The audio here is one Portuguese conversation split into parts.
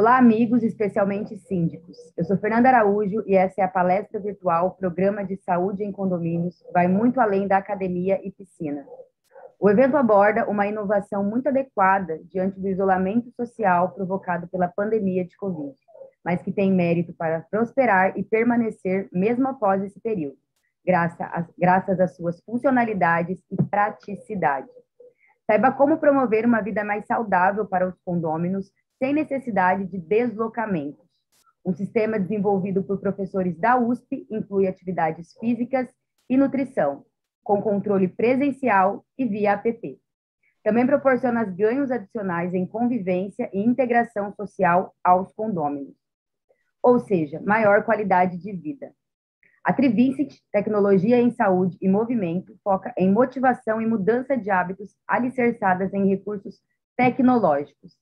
Olá, amigos, especialmente síndicos. Eu sou Fernanda Araújo e essa é a palestra virtual Programa de Saúde em Condomínios, vai muito além da academia e piscina. O evento aborda uma inovação muito adequada diante do isolamento social provocado pela pandemia de Covid, mas que tem mérito para prosperar e permanecer mesmo após esse período, graças às suas funcionalidades e praticidade. Saiba como promover uma vida mais saudável para os condôminos sem necessidade de deslocamentos. Um sistema desenvolvido por professores da USP inclui atividades físicas e nutrição, com controle presencial e via app. Também proporciona ganhos adicionais em convivência e integração social aos condôminos, ou seja, maior qualidade de vida. A Trivincent, Tecnologia em Saúde e Movimento, foca em motivação e mudança de hábitos alicerçadas em recursos tecnológicos.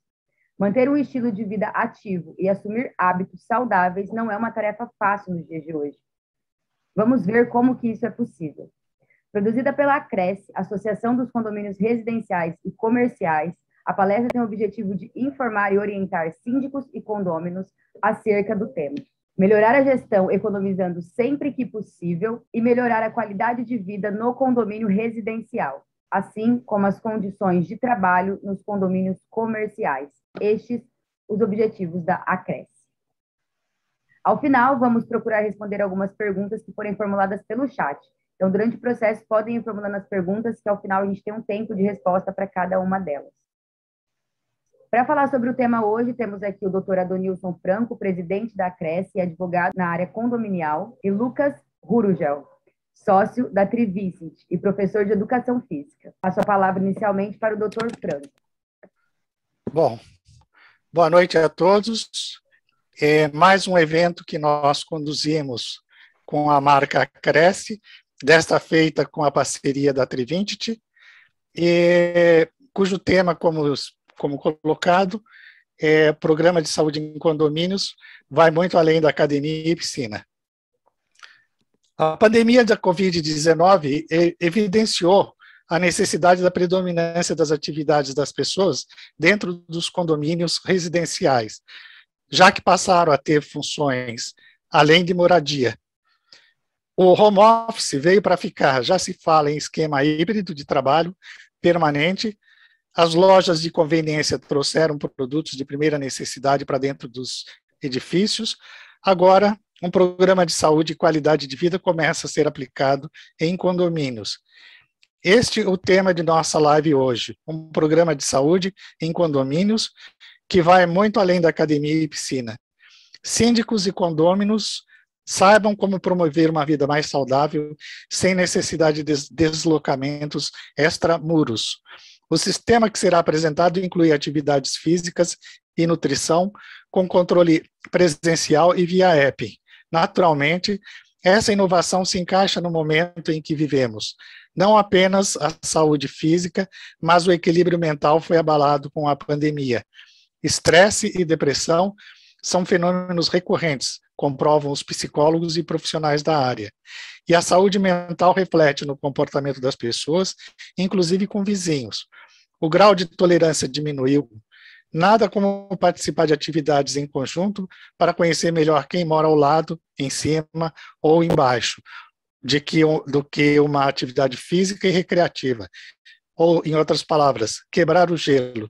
Manter um estilo de vida ativo e assumir hábitos saudáveis não é uma tarefa fácil nos dias de hoje. Vamos ver como que isso é possível. Produzida pela Acresce, Associação dos Condomínios Residenciais e Comerciais, a palestra tem o objetivo de informar e orientar síndicos e condôminos acerca do tema. Melhorar a gestão economizando sempre que possível e melhorar a qualidade de vida no condomínio residencial, assim como as condições de trabalho nos condomínios comerciais. Estes os objetivos da Acresce. Ao final, vamos procurar responder algumas perguntas que forem formuladas pelo chat. Então, durante o processo, podem ir formulando as perguntas, que ao final a gente tem um tempo de resposta para cada uma delas. Para falar sobre o tema hoje, temos aqui o Dr. Adonilson Franco, presidente da Acresce e advogado na área condominial, e Lucas Rurugel, sócio da Trivincent e professor de Educação Física. Passo a palavra inicialmente para o Dr. Franco. Bom, boa noite a todos. É mais um evento que nós conduzimos com a marca Acresce, desta feita com a parceria da Trivincent, cujo tema, como colocado, é Programa de Saúde em Condomínios, vai muito além da academia e piscina. A pandemia da Covid-19 evidenciou a necessidade da predominância das atividades das pessoas dentro dos condomínios residenciais, já que passaram a ter funções além de moradia. O home office veio para ficar, já se fala em esquema híbrido de trabalho permanente. As lojas de conveniência trouxeram produtos de primeira necessidade para dentro dos edifícios. Agora, um programa de saúde e qualidade de vida começa a ser aplicado em condomínios. Este é o tema de nossa live hoje, um programa de saúde em condomínios que vai muito além da academia e piscina. Síndicos e condôminos saibam como promover uma vida mais saudável sem necessidade de deslocamentos extramuros. O sistema que será apresentado inclui atividades físicas e nutrição com controle presencial e via app. Naturalmente, essa inovação se encaixa no momento em que vivemos. Não apenas a saúde física, mas o equilíbrio mental foi abalado com a pandemia. Estresse e depressão são fenômenos recorrentes, comprovam os psicólogos e profissionais da área. E a saúde mental reflete no comportamento das pessoas, inclusive com vizinhos. O grau de tolerância diminuiu. Nada como participar de atividades em conjunto para conhecer melhor quem mora ao lado, em cima ou embaixo, do que uma atividade física e recreativa. Ou, em outras palavras, quebrar o gelo.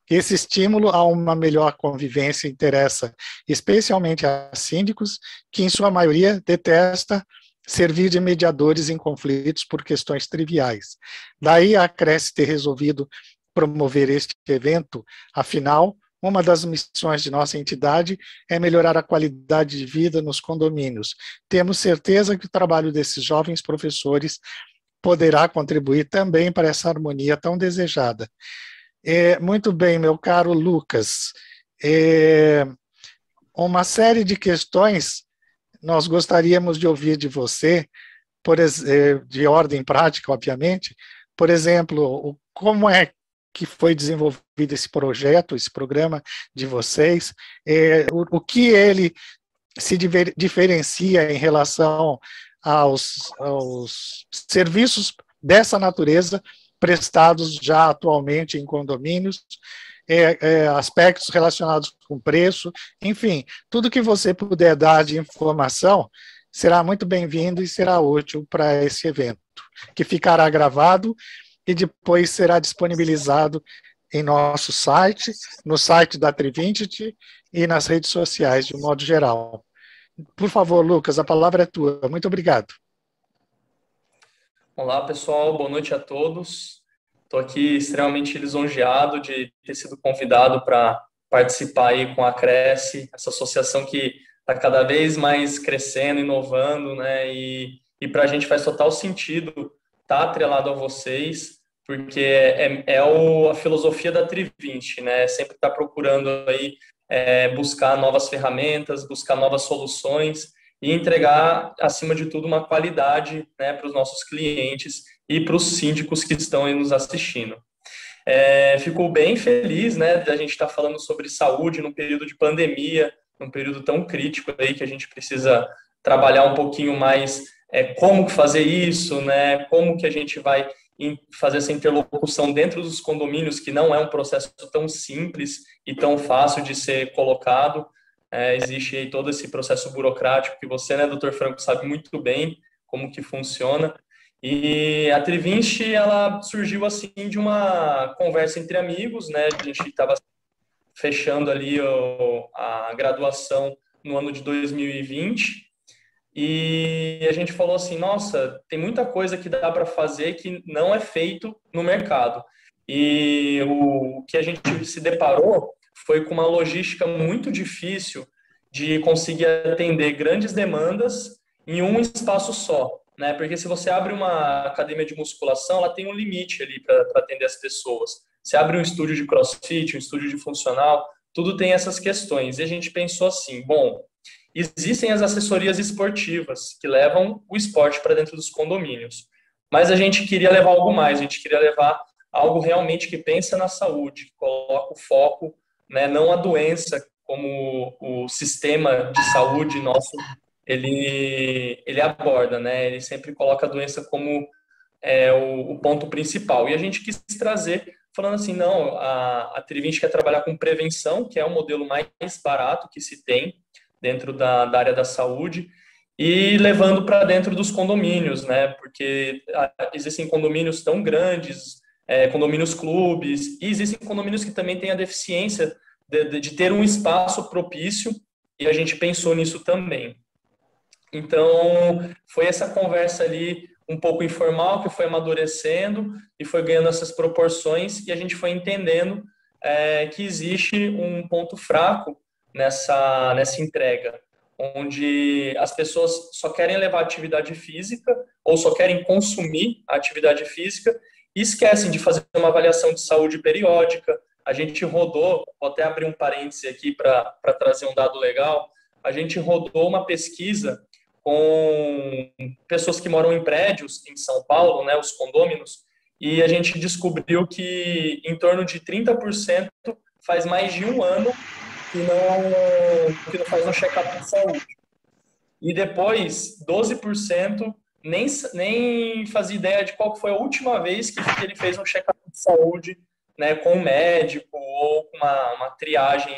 Esse estímulo a uma melhor convivência interessa especialmente a síndicos, que em sua maioria detesta servir de mediadores em conflitos por questões triviais. Daí a Acresce ter resolvido promover este evento. Afinal, uma das missões de nossa entidade é melhorar a qualidade de vida nos condomínios. Temos certeza que o trabalho desses jovens professores poderá contribuir também para essa harmonia tão desejada. Muito bem, meu caro Lucas. Uma série de questões nós gostaríamos de ouvir de você, de ordem prática, obviamente. Por exemplo, como é que foi desenvolvido esse projeto, esse programa de vocês, o que ele se diferencia em relação aos serviços dessa natureza prestados já atualmente em condomínios, aspectos relacionados com preço, enfim, tudo que você puder dar de informação será muito bem-vindo e será útil para esse evento, que ficará gravado e depois será disponibilizado em nosso site, no site da Trivintage e nas redes sociais, de um modo geral. Por favor, Lucas, a palavra é tua. Muito obrigado. Olá, pessoal. Boa noite a todos. Estou aqui extremamente lisonjeado de ter sido convidado para participar aí com a Cresce, essa associação que está cada vez mais crescendo, inovando, né? E para a gente faz total sentido estar atrelado a vocês, porque a filosofia da Trivinte, né? Sempre está procurando aí buscar novas ferramentas, buscar novas soluções e entregar, acima de tudo, uma qualidade, né, para os nossos clientes e para os síndicos que estão aí nos assistindo. Fico bem feliz, né, de a gente estar falando sobre saúde num período de pandemia, num período tão crítico aí que a gente precisa trabalhar um pouquinho mais como fazer isso, né, como que a gente vai fazer essa interlocução dentro dos condomínios, que não é um processo tão simples e tão fácil de ser colocado. Existe aí todo esse processo burocrático que você, né, doutor Franco, sabe muito bem como que funciona. E a Trivinte, ela surgiu assim de uma conversa entre amigos, né? A gente estava fechando ali a graduação no ano de 2020 e a gente falou assim, nossa, tem muita coisa que dá para fazer que não é feito no mercado. E o que a gente se deparou foi com uma logística muito difícil de conseguir atender grandes demandas em um espaço só, né? Porque se você abre uma academia de musculação, ela tem um limite ali para atender as pessoas. Você abre um estúdio de crossfit, um estúdio de funcional, tudo tem essas questões. E a gente pensou assim, bom, existem as assessorias esportivas que levam o esporte para dentro dos condomínios, mas a gente queria levar algo mais, a gente queria levar algo realmente que pensa na saúde, que coloca o foco, né, não a doença, como o sistema de saúde nosso, ele aborda, né, ele sempre coloca a doença como o ponto principal. E a gente quis trazer, falando assim, não, a Trivinte quer trabalhar com prevenção, que é o modelo mais barato que se tem dentro da área da saúde, e levando para dentro dos condomínios, né, porque existem condomínios tão grandes, condomínios clubes, e existem condomínios que também têm a deficiência de ter um espaço propício, e a gente pensou nisso também. Então, foi essa conversa ali um pouco informal, que foi amadurecendo e foi ganhando essas proporções, e a gente foi entendendo que existe um ponto fraco nessa entrega, onde as pessoas só querem levar atividade física ou só querem consumir a atividade física e esquecem de fazer uma avaliação de saúde periódica. A gente rodou, vou até abrir um parêntese aqui para trazer um dado legal, a gente rodou uma pesquisa com pessoas que moram em prédios em São Paulo, né, os condôminos, e a gente descobriu que em torno de 30% faz mais de um ano que não faz um check-up de saúde. E depois, 12% nem fazia ideia de qual foi a última vez que ele fez um check-up de saúde, né, com um médico ou com uma triagem,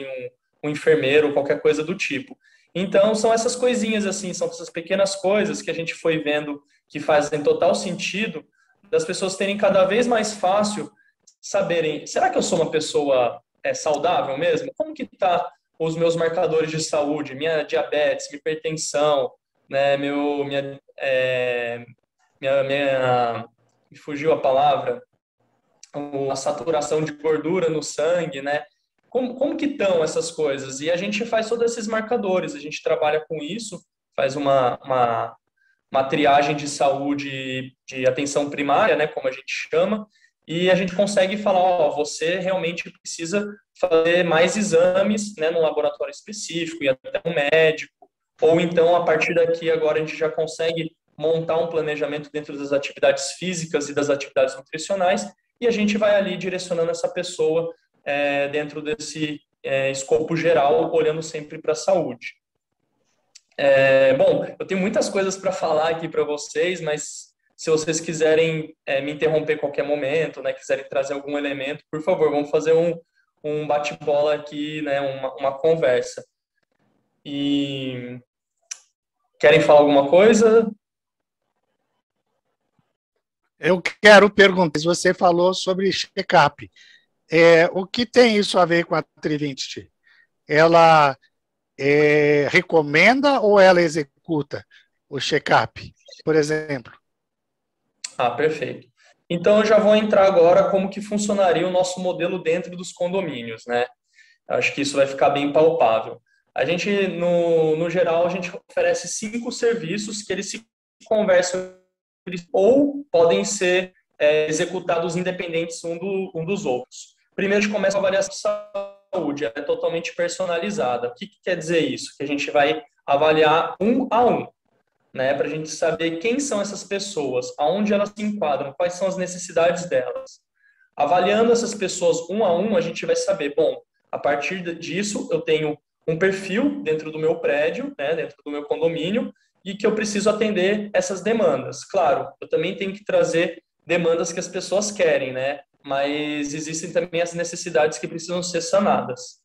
um enfermeiro, qualquer coisa do tipo. Então, são essas coisinhas assim, são essas pequenas coisas que a gente foi vendo que fazem total sentido das pessoas terem cada vez mais fácil saberem, será que eu sou uma pessoa saudável mesmo? Como que tá os meus marcadores de saúde, minha diabetes, minha hipertensão, né, me fugiu a palavra, a saturação de gordura no sangue, né? Como que estão essas coisas? E a gente faz todos esses marcadores, a gente trabalha com isso, faz uma triagem de saúde, de atenção primária, né, como a gente chama, e a gente consegue falar, ó, você realmente precisa fazer mais exames, né, num laboratório específico, e até um médico, ou então, a partir daqui, agora a gente já consegue montar um planejamento dentro das atividades físicas e das atividades nutricionais, e a gente vai ali direcionando essa pessoa dentro desse escopo geral, olhando sempre para a saúde. Bom, eu tenho muitas coisas para falar aqui para vocês, mas se vocês quiserem me interromper a qualquer momento, né, quiserem trazer algum elemento, por favor, vamos fazer um bate-bola aqui, né, uma conversa. E querem falar alguma coisa? Eu quero perguntar, você falou sobre check-up. O que tem isso a ver com a Trivinte? Ela recomenda ou ela executa o check-up, por exemplo? Perfeito. Então, eu já vou entrar agora como que funcionaria o nosso modelo dentro dos condomínios, né? Acho que isso vai ficar bem palpável. A gente, no geral, a gente oferece 5 serviços que eles se conversam ou podem ser executados independentes um dos outros. Primeiro, a gente começa a avaliação de saúde, é totalmente personalizada. O que quer dizer isso? Que a gente vai avaliar um a um, né, para a gente saber quem são essas pessoas, aonde elas se enquadram, quais são as necessidades delas. Avaliando essas pessoas um a um, a gente vai saber, bom, a partir disso eu tenho um perfil dentro do meu prédio, né, dentro do meu condomínio, e que eu preciso atender essas demandas. Claro, eu também tenho que trazer demandas que as pessoas querem, né, mas existem também as necessidades que precisam ser sanadas.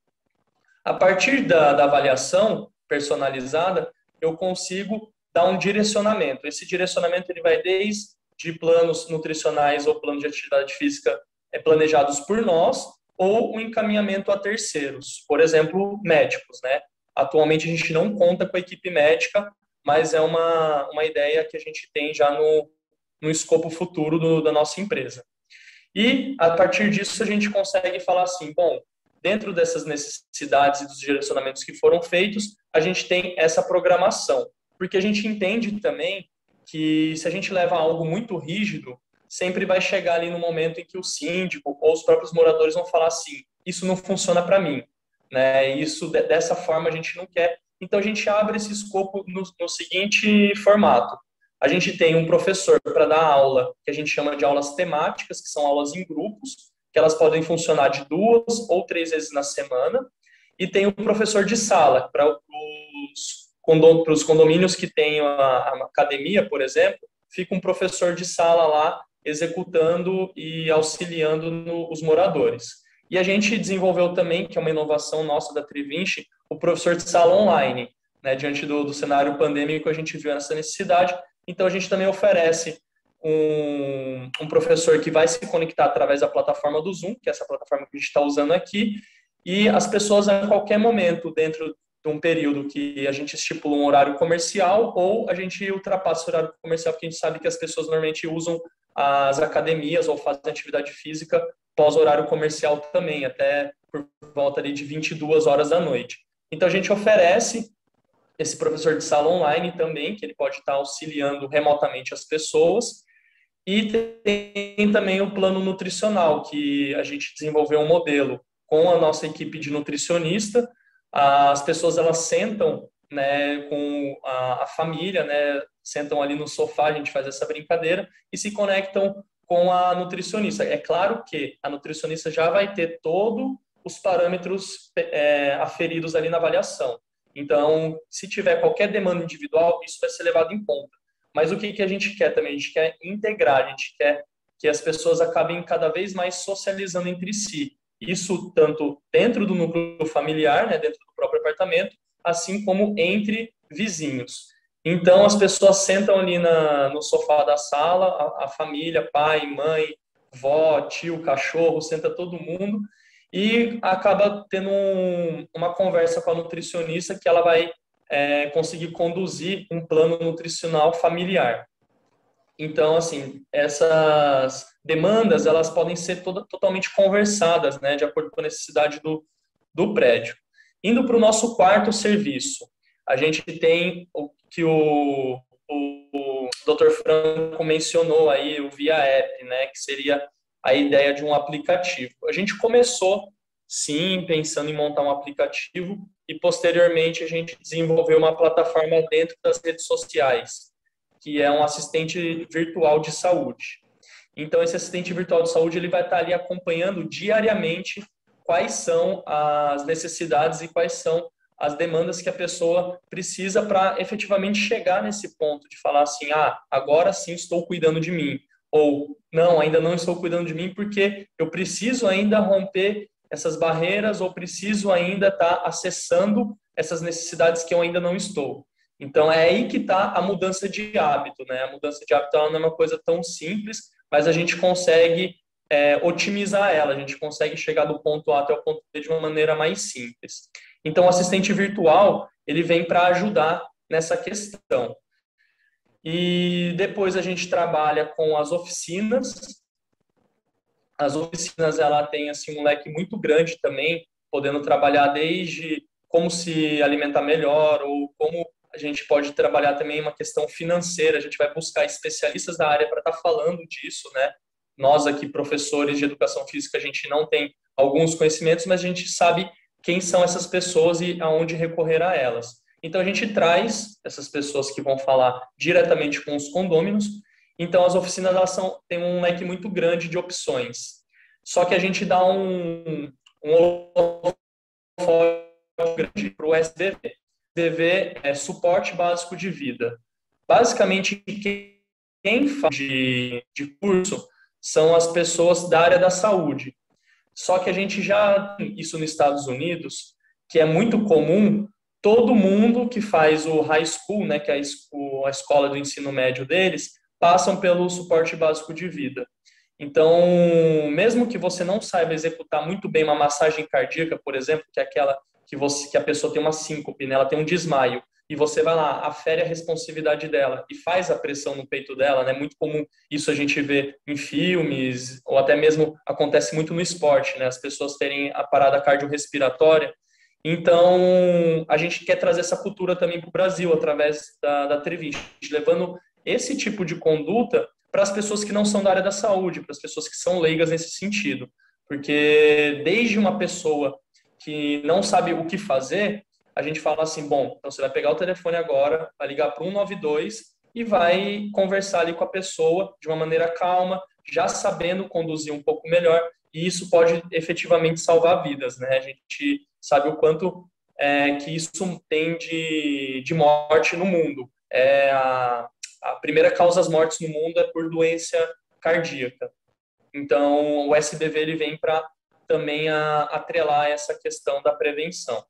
A partir da avaliação personalizada, eu consigo dar um direcionamento. Esse direcionamento ele vai desde planos nutricionais ou plano de atividade física planejados por nós, ou um encaminhamento a terceiros, por exemplo, médicos, né? Atualmente a gente não conta com a equipe médica, mas é uma ideia que a gente tem já no escopo futuro da nossa empresa. E, a partir disso, a gente consegue falar assim, bom, dentro dessas necessidades e dos direcionamentos que foram feitos, a gente tem essa programação. Porque a gente entende também que se a gente leva algo muito rígido, sempre vai chegar ali no momento em que o síndico ou os próprios moradores vão falar assim, isso não funciona para mim, né? Isso dessa forma a gente não quer. Então a gente abre esse escopo no seguinte formato. A gente tem um professor para dar aula, que a gente chama de aulas temáticas, que são aulas em grupos, que elas podem funcionar de 2 ou 3 vezes na semana, e tem um professor de sala para os condomínios que têm a academia, por exemplo, fica um professor de sala lá executando e auxiliando os moradores. E a gente desenvolveu também, que é uma inovação nossa da Trivinte, o professor de sala online, né? Diante do cenário pandêmico, a gente viu essa necessidade, então a gente também oferece um professor que vai se conectar através da plataforma do Zoom, que é essa plataforma que a gente está usando aqui, e as pessoas a qualquer momento, dentro de um período que a gente estipula um horário comercial, ou a gente ultrapassa o horário comercial, porque a gente sabe que as pessoas normalmente usam as academias ou fazem atividade física pós-horário comercial também, até por volta ali de 22 horas da noite. Então, a gente oferece esse professor de sala online também, que ele pode estar auxiliando remotamente as pessoas, e tem também o plano nutricional, que a gente desenvolveu um modelo com a nossa equipe de nutricionista. As pessoas, elas sentam, né, com a família, né, sentam ali no sofá, a gente faz essa brincadeira, e se conectam com a nutricionista. É claro que a nutricionista já vai ter todos os parâmetros aferidos ali na avaliação. Então, se tiver qualquer demanda individual, isso vai ser levado em conta. Mas o que a gente quer também? A gente quer integrar, a gente quer que as pessoas acabem cada vez mais socializando entre si. Isso tanto dentro do núcleo familiar, né, dentro do próprio apartamento, assim como entre vizinhos. Então, as pessoas sentam ali no sofá da sala, a família, pai, mãe, vó, tio, cachorro, senta todo mundo e acaba tendo uma conversa com a nutricionista que ela vai conseguir conduzir um plano nutricional familiar. Então, assim, essas demandas, elas podem ser totalmente conversadas, né, de acordo com a necessidade do prédio. Indo para o nosso quarto serviço, a gente tem o que o Dr. Franco mencionou aí, o Via App, né, que seria a ideia de um aplicativo. A gente começou, sim, pensando em montar um aplicativo e, posteriormente, a gente desenvolveu uma plataforma dentro das redes sociais, que é um assistente virtual de saúde. Então, esse assistente virtual de saúde ele vai estar ali acompanhando diariamente quais são as necessidades e quais são as demandas que a pessoa precisa para efetivamente chegar nesse ponto de falar assim, agora sim estou cuidando de mim, ou não, ainda não estou cuidando de mim porque eu preciso ainda romper essas barreiras ou preciso ainda estar acessando essas necessidades que eu ainda não estou. Então, é aí que está a mudança de hábito, né? A mudança de hábito ela não é uma coisa tão simples, mas a gente consegue otimizar ela, a gente consegue chegar do ponto A até o ponto B de uma maneira mais simples. Então, o assistente virtual, ele vem para ajudar nessa questão. E depois a gente trabalha com as oficinas. As oficinas, ela tem assim, um leque muito grande também, podendo trabalhar desde como se alimentar melhor, ou como a gente pode trabalhar também uma questão financeira. A gente vai buscar especialistas da área para estar falando disso, né? Nós aqui, professores de educação física, a gente não tem alguns conhecimentos, mas a gente sabe quem são essas pessoas e aonde recorrer a elas. Então, a gente traz essas pessoas que vão falar diretamente com os condôminos. Então, as oficinas elas têm um leque muito grande de opções. Só que a gente dá um grande para o SBV. SBV é Suporte Básico de Vida. Basicamente, quem faz de curso são as pessoas da área da saúde. Só que a gente já tem isso nos Estados Unidos, que é muito comum, todo mundo que faz o high school, né, que é a escola do ensino médio deles, passam pelo suporte básico de vida. Então, mesmo que você não saiba executar muito bem uma massagem cardíaca, por exemplo, que é aquela que a pessoa tem uma síncope, né, ela tem um desmaio, e você vai lá, afere a responsividade dela e faz a pressão no peito dela, né? Muito comum isso a gente vê em filmes, ou até mesmo acontece muito no esporte, né? As pessoas terem a parada cardiorrespiratória. Então, a gente quer trazer essa cultura também para o Brasil, através da Trevinte, levando esse tipo de conduta para as pessoas que não são da área da saúde, para as pessoas que são leigas nesse sentido. Porque desde uma pessoa que não sabe o que fazer, a gente fala assim, bom, então você vai pegar o telefone agora, vai ligar para o 192 e vai conversar ali com a pessoa de uma maneira calma, já sabendo conduzir um pouco melhor, e isso pode efetivamente salvar vidas, né? A gente sabe o quanto que isso tem de morte no mundo. A primeira causa das mortes no mundo é por doença cardíaca. Então, o SBV ele vem para também atrelar essa questão da prevenção.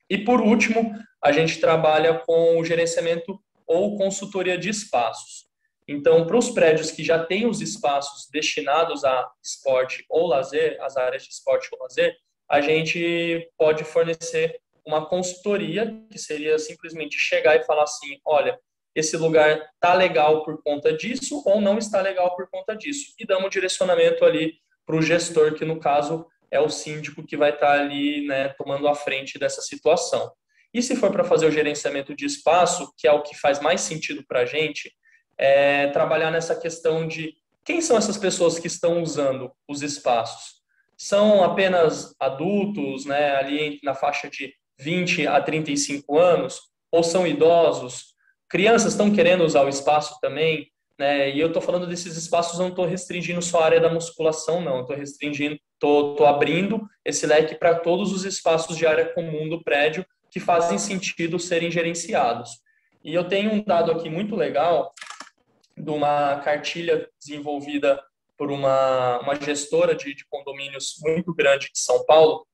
E, por último, a gente trabalha com o gerenciamento ou consultoria de espaços. Então, para os prédios que já têm os espaços destinados a esporte ou lazer, as áreas de esporte ou lazer, a gente pode fornecer uma consultoria, que seria simplesmente chegar e falar assim, olha, esse lugar está legal por conta disso ou não está legal por conta disso. E damos um direcionamento ali para o gestor, que no caso é o síndico que vai estar ali, né, tomando a frente dessa situação. E se for para fazer o gerenciamento de espaço, que é o que faz mais sentido para a gente, trabalhar nessa questão de quem são essas pessoas que estão usando os espaços. São apenas adultos, né, ali na faixa de 20 a 35 anos, ou são idosos? Crianças estão querendo usar o espaço também, né? E eu estou falando desses espaços, não estou restringindo só a área da musculação, não. Estou abrindo esse leque para todos os espaços de área comum do prédio que fazem sentido serem gerenciados. E eu tenho um dado aqui muito legal de uma cartilha desenvolvida por uma gestora de condomínios muito grande de São Paulo,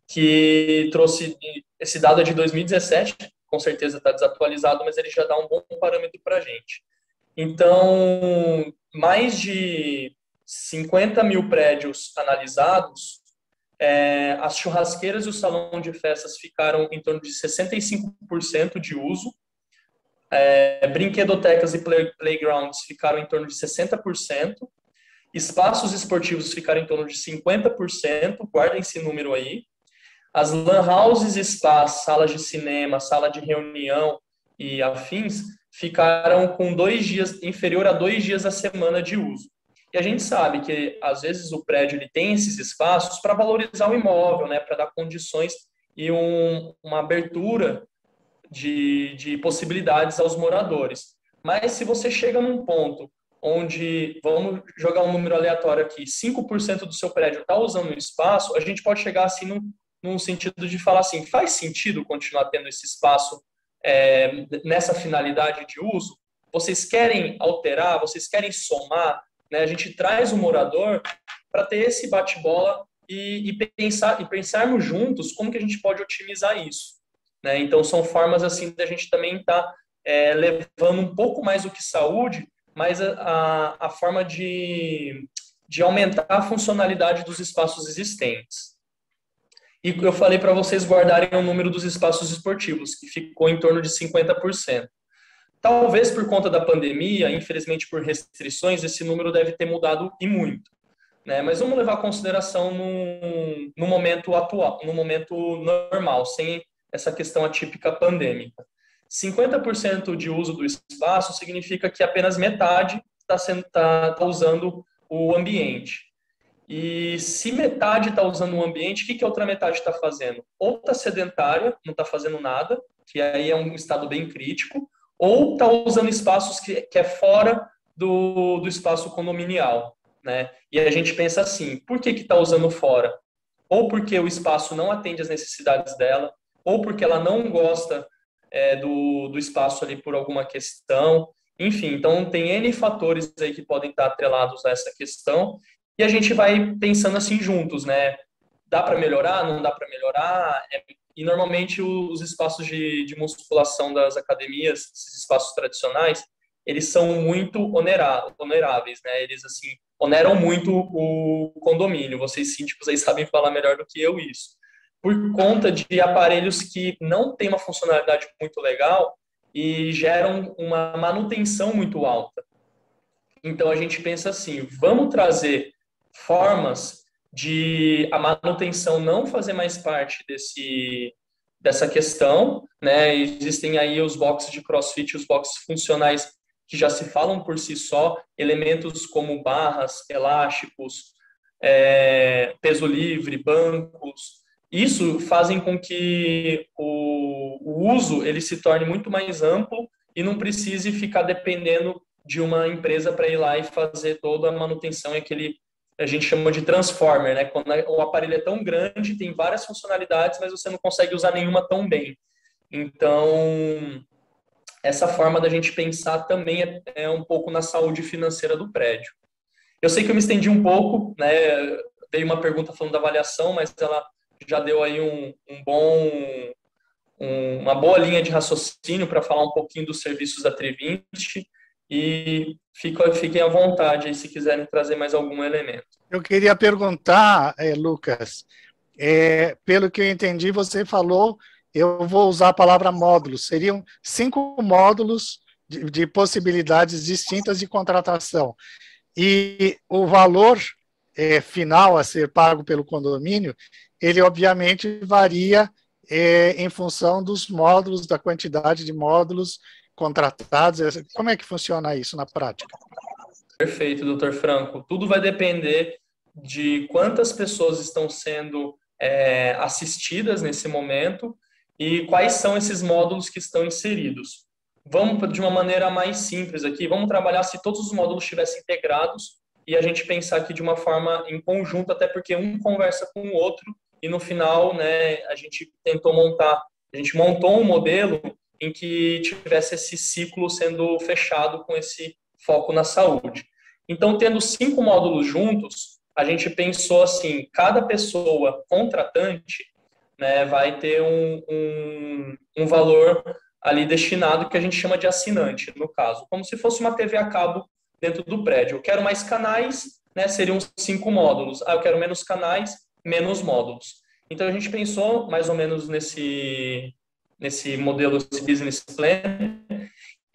que trouxe, esse dado é de 2017, com certeza está desatualizado, mas ele já dá um bom parâmetro para a gente. Então, mais de 50 mil prédios analisados, as churrasqueiras e o salão de festas ficaram em torno de 65% de uso, brinquedotecas e playgrounds ficaram em torno de 60%, espaços esportivos ficaram em torno de 50%, guardem esse número aí, as lan houses, spas, salas de cinema, sala de reunião e afins ficaram com 2 dias, inferior a 2 dias a semana de uso. E a gente sabe que, às vezes, o prédio ele tem esses espaços para valorizar o imóvel, né, para dar condições e uma abertura de possibilidades aos moradores. Mas se você chega num ponto onde, vamos jogar um número aleatório aqui, 5% do seu prédio está usando o espaço, a gente pode chegar assim num sentido de falar assim, faz sentido continuar tendo esse espaço nessa finalidade de uso? Vocês querem alterar? Vocês querem somar? Né? A gente traz o morador para ter esse bate-bola e pensarmos juntos como que a gente pode otimizar isso, né? Então, são formas assim da gente também estar levando um pouco mais do que saúde, mas a forma de aumentar a funcionalidade dos espaços existentes. E eu falei para vocês guardarem o número dos espaços esportivos, que ficou em torno de 50%. Talvez por conta da pandemia, infelizmente por restrições, esse número deve ter mudado e muito, né? Mas vamos levar em consideração no momento atual, no momento normal, sem essa questão atípica pandêmica. 50% de uso do espaço significa que apenas metade está usando o ambiente. E se metade está usando o ambiente, o que a outra metade está fazendo? Ou está sedentária, não está fazendo nada, que aí é um estado bem crítico, ou está usando espaços que é fora do espaço condominial, né? E a gente pensa assim, por que está usando fora? Ou porque o espaço não atende às necessidades dela, ou porque ela não gosta do espaço ali por alguma questão. Enfim, então tem N fatores aí que podem estar atrelados a essa questão, e a gente vai pensando assim juntos, né? Dá para melhorar? Não dá para melhorar? E normalmente os espaços de musculação das academias, esses espaços tradicionais, eles são muito oneráveis, né? Eles, assim, oneram muito o condomínio. Vocês síndicos aí sabem falar melhor do que eu isso. Por conta de aparelhos que não têm uma funcionalidade muito legal e geram uma manutenção muito alta. Então, a gente pensa assim, vamos trazer formas de a manutenção não fazer mais parte dessa questão, né? Existem aí os boxes de CrossFit, os boxes funcionais que já se falam por si só, elementos como barras, elásticos, peso livre, bancos. Isso fazem com que o uso ele se torne muito mais amplo e não precise ficar dependendo de uma empresa para ir lá e fazer toda a manutenção e aquele a gente chama de transformer, né? Quando o aparelho é tão grande, tem várias funcionalidades, mas você não consegue usar nenhuma tão bem. Então, essa forma da gente pensar também é um pouco na saúde financeira do prédio. Eu sei que eu me estendi um pouco, né? Veio uma pergunta falando da avaliação, mas ela já deu aí uma boa linha de raciocínio para falar um pouquinho dos serviços da Trivint. E fiquem à vontade aí, se quiserem trazer mais algum elemento. Eu queria perguntar, Lucas, pelo que eu entendi, você falou, eu vou usar a palavra módulos, seriam 5 módulos de possibilidades distintas de contratação. E o valor final a ser pago pelo condomínio, ele obviamente varia em função dos módulos, da quantidade de módulos contratados. Como é que funciona isso na prática? Perfeito, doutor Franco. Tudo vai depender de quantas pessoas estão sendo assistidas nesse momento e quais são esses módulos que estão inseridos. Vamos de uma maneira mais simples aqui, vamos trabalhar se todos os módulos estivessem integrados e a gente pensar aqui de uma forma em conjunto, até porque um conversa com o outro e no final, né, a gente montou um modelo em que tivesse esse ciclo sendo fechado com esse foco na saúde. Então, tendo 5 módulos juntos, a gente pensou assim, cada pessoa contratante, né, vai ter um valor ali destinado que a gente chama de assinante, no caso, como se fosse uma TV a cabo dentro do prédio. Eu quero mais canais, né, seriam 5 módulos. Eu quero menos canais, menos módulos. Então, a gente pensou mais ou menos nesse modelo, esse business plan,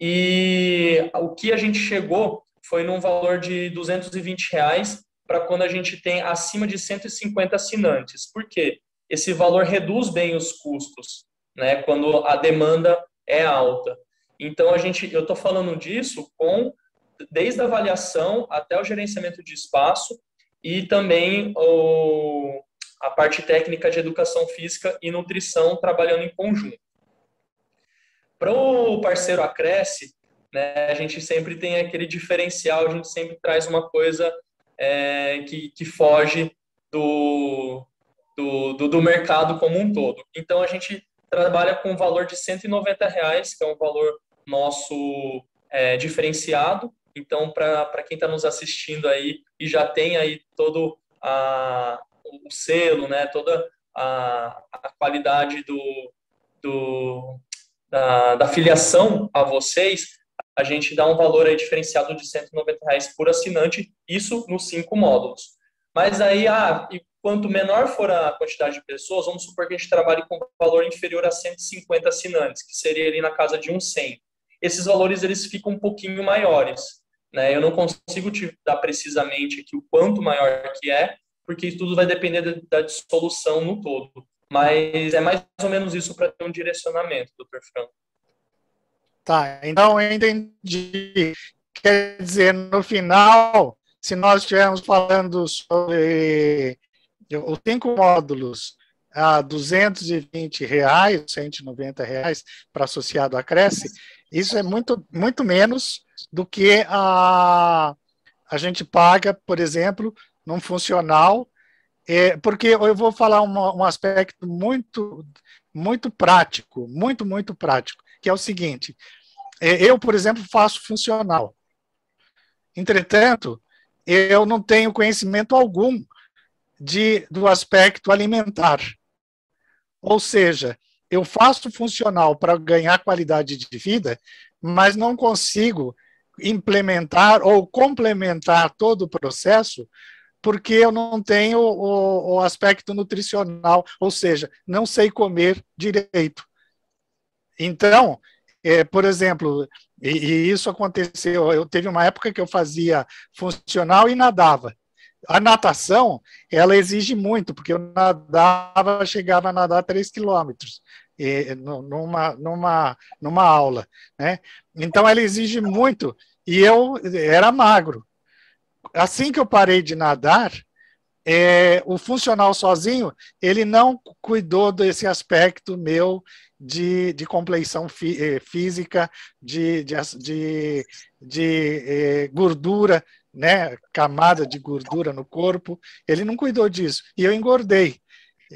e o que a gente chegou foi num valor de R$220 para quando a gente tem acima de 150 assinantes. Por quê? Esse valor reduz bem os custos, né, quando a demanda é alta. Então, eu estou falando disso desde a avaliação até o gerenciamento de espaço e também a parte técnica de educação física e nutrição trabalhando em conjunto. Para o parceiro Acresce, né, a gente sempre tem aquele diferencial, a gente sempre traz uma coisa que foge do mercado como um todo. Então, a gente trabalha com um valor de R$190, que é um valor nosso diferenciado. Então, para quem está nos assistindo aí e já tem aí todo o selo, né, toda a qualidade da filiação a vocês, a gente dá um valor aí diferenciado de R$190 por assinante, isso nos 5 módulos. Mas aí, e quanto menor for a quantidade de pessoas, vamos supor que a gente trabalhe com valor inferior a 150 assinantes, que seria ali na casa de uns 100. Esses valores, eles ficam um pouquinho maiores, né? Eu não consigo te dar precisamente aqui o quanto maior que é, porque isso tudo vai depender da dissolução no todo. Mas é mais ou menos isso para ter um direcionamento, doutor Franco. Tá, então eu entendi. Quer dizer, no final, se nós estivermos falando sobre os 5 módulos a R$220, R$190 para associado à Cresce, isso é muito, muito menos do que a gente paga, por exemplo, num funcional, porque eu vou falar um aspecto muito, muito prático, muito, muito prático, que é o seguinte: eu, por exemplo, faço funcional. Entretanto, eu não tenho conhecimento algum do aspecto alimentar. Ou seja, eu faço funcional para ganhar qualidade de vida, mas não consigo implementar ou complementar todo o processo porque eu não tenho o aspecto nutricional, ou seja, não sei comer direito. Então, por exemplo, e isso aconteceu, eu teve uma época que eu fazia funcional e nadava. A natação, ela exige muito, porque eu nadava, chegava a nadar 3 quilômetros numa aula, né? Então, ela exige muito, e eu era magro. Assim que eu parei de nadar, o funcional sozinho, ele não cuidou desse aspecto meu de compleição física, de gordura, né, camada de gordura no corpo, ele não cuidou disso, e eu engordei.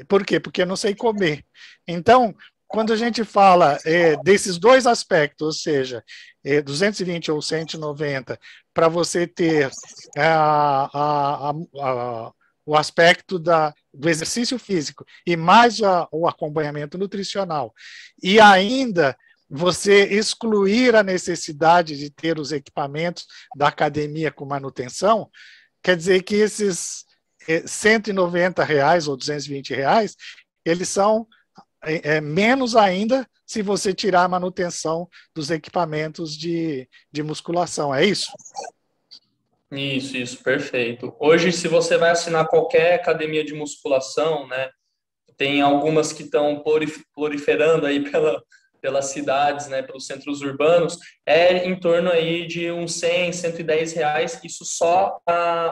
Por quê? Porque eu não sei comer. Então, quando a gente fala desses dois aspectos, ou seja, 220 ou 190, para você ter o aspecto do exercício físico e mais o acompanhamento nutricional, e ainda você excluir a necessidade de ter os equipamentos da academia com manutenção, quer dizer que esses R$190 ou R$220, eles são menos ainda se você tirar a manutenção dos equipamentos de musculação, é isso? Isso, perfeito. Hoje, se você vai assinar qualquer academia de musculação, né, tem algumas que estão proliferando aí pelas cidades, né, pelos centros urbanos, em torno aí de uns R$100, R$110, isso só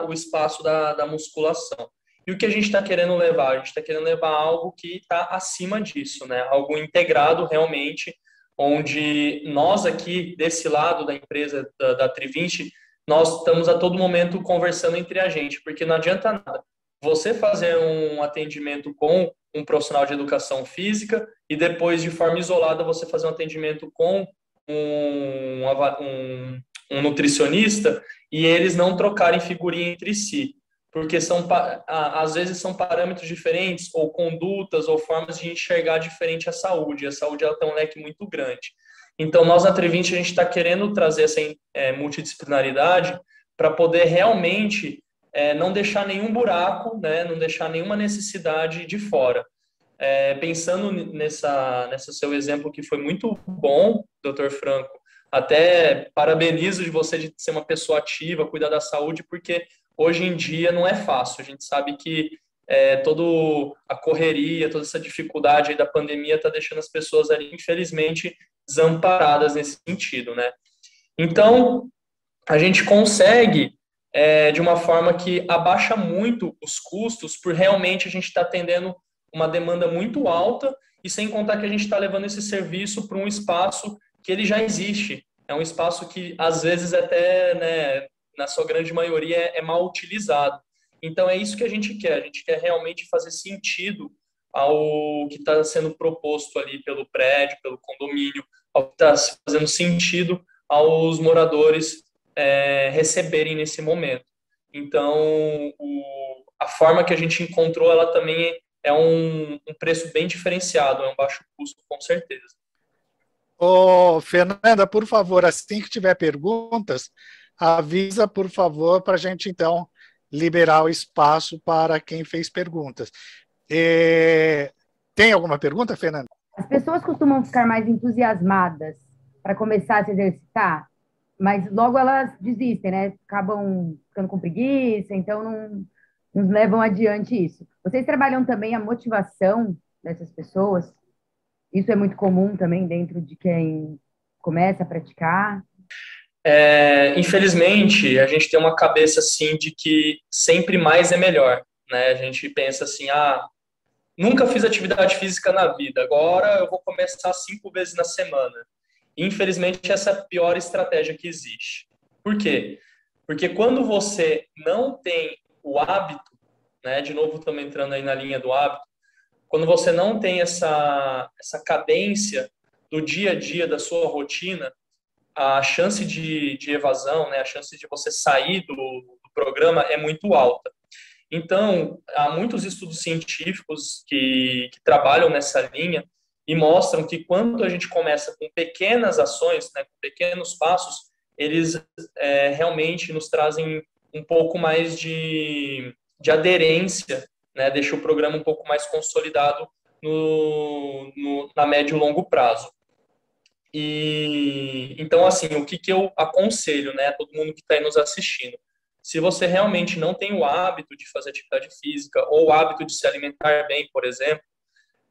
o espaço da musculação. E o que a gente está querendo levar? A gente está querendo levar algo que está acima disso, né, algo integrado realmente, onde nós aqui, desse lado da empresa da Tri20, nós estamos a todo momento conversando entre a gente, porque não adianta nada você fazer um atendimento com um profissional de educação física e depois, de forma isolada, você fazer um atendimento com um nutricionista e eles não trocarem figurinha entre si, porque às vezes são parâmetros diferentes ou condutas ou formas de enxergar diferente a saúde. A saúde ela tem um leque muito grande. Então, nós na Tri20, a gente está querendo trazer essa multidisciplinaridade para poder realmente não deixar nenhum buraco, né, não deixar nenhuma necessidade de fora. Pensando nessa seu exemplo, que foi muito bom, doutor Franco, até parabenizo de você de ser uma pessoa ativa, cuidar da saúde, porque hoje em dia não é fácil. A gente sabe que toda a correria, toda essa dificuldade aí da pandemia está deixando as pessoas ali, infelizmente, desamparadas nesse sentido, né? Então, a gente consegue, de uma forma que abaixa muito os custos, por realmente a gente estar atendendo uma demanda muito alta e sem contar que a gente está levando esse serviço para um espaço que ele já existe. É um espaço que, às vezes, até, né, na sua grande maioria, é mal utilizado. Então, é isso que a gente quer realmente fazer sentido ao que está sendo proposto ali pelo prédio, pelo condomínio, ao que está fazendo sentido aos moradores receberem nesse momento. Então, a forma que a gente encontrou, ela também é um preço bem diferenciado, é um baixo custo, com certeza. Ô, Fernanda, por favor, assim que tiver perguntas, avisa, por favor, para a gente, então, liberar o espaço para quem fez perguntas. Tem alguma pergunta, Fernanda? As pessoas costumam ficar mais entusiasmadas para começar a se exercitar, mas logo elas desistem, né? Acabam ficando com preguiça, então não levam adiante isso. Vocês trabalham também a motivação dessas pessoas? Isso é muito comum também dentro de quem começa a praticar? Infelizmente, a gente tem uma cabeça assim de que sempre mais é melhor, né? A gente pensa assim, nunca fiz atividade física na vida, agora eu vou começar 5 vezes na semana. Infelizmente, essa é a pior estratégia que existe. Por quê? Porque quando você não tem o hábito, né? De novo, estamos entrando aí na linha do hábito, quando você não tem essa cadência do dia a dia, da sua rotina, a chance de evasão, né, a chance de você sair do programa é muito alta. Então, há muitos estudos científicos que trabalham nessa linha e mostram que quando a gente começa com pequenas ações, né, com pequenos passos, eles realmente nos trazem um pouco mais de aderência, né, deixa o programa um pouco mais consolidado na médio e longo prazo. E então, assim, o que eu aconselho, né, a todo mundo que está aí nos assistindo, se você realmente não tem o hábito de fazer atividade física ou o hábito de se alimentar bem, por exemplo,